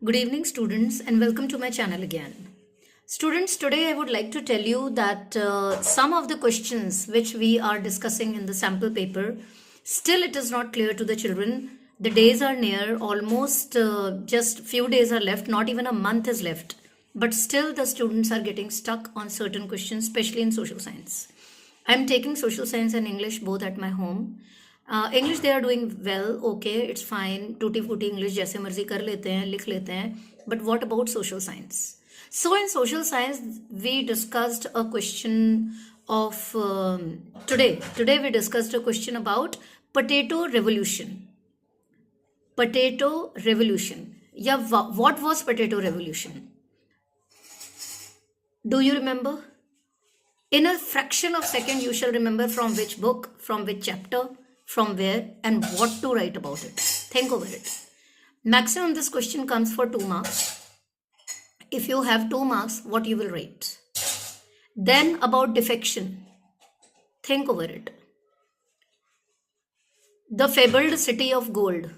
Good evening, students, and welcome to my channel again. Students, today I would like to tell you that some of the questions which we are discussing in the sample paper, still it is not clear to the children. The days are near, almost just few days are left, not even a month is left. But still the students are getting stuck on certain questions, especially in social science. I'm taking social science and English both at my home. English they are doing well, okay, it's fine. टूटी फूटी English जैसे मर्जी कर लेते हैं, लिख लेते हैं. But what about social science? So in social science we discussed a question of today we discussed a question about potato revolution. Yeah, what was potato revolution? Do you remember? In a fraction of second you shall remember from which book, from which chapter, from where, and what to write about it. Think over it. Maximum this question comes for 2 marks. If you have 2 marks, what you will write? Then about defection. Think over it. The fabled city of gold.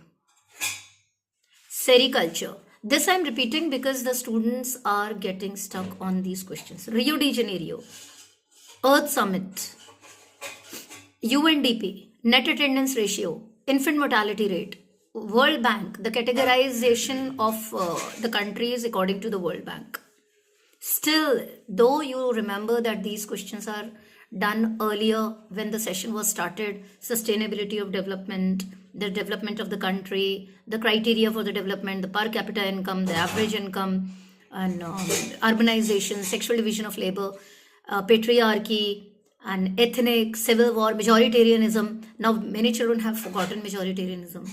Sericulture. This I am repeating because the students are getting stuck on these questions. Rio de Janeiro. Earth Summit. UNDP. Net attendance ratio, infant mortality rate, World Bank, the categorization of the countries according to the World Bank. Still, though you remember that these questions are done earlier when the session was started, sustainability of development, the development of the country, the criteria for the development, the per capita income, the average income, and urbanization, sexual division of labor, patriarchy, and ethnic, civil war, majoritarianism. Now, many children have forgotten majoritarianism,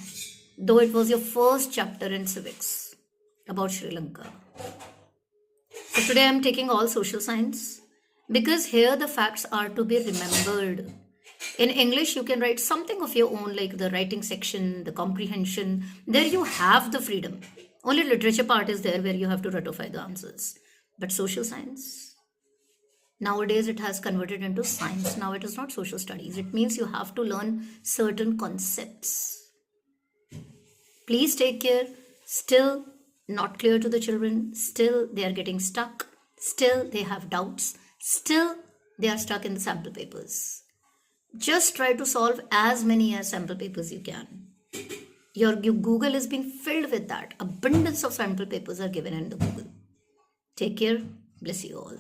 though it was your first chapter in civics about Sri Lanka. So today I'm taking all social science because here the facts are to be remembered. In English, you can write something of your own, like the writing section, the comprehension. There you have the freedom. Only literature part is there where you have to ratify the answers. But social science, nowadays it has converted into science. Now it is not social studies. It means you have to learn certain concepts. Please take care. Still not clear to the children. Still they are getting stuck. Still they have doubts. Still they are stuck in the sample papers. Just try to solve as many sample papers you can. Your Google is being filled with that. Abundance of sample papers are given in the Google. Take care. Bless you all.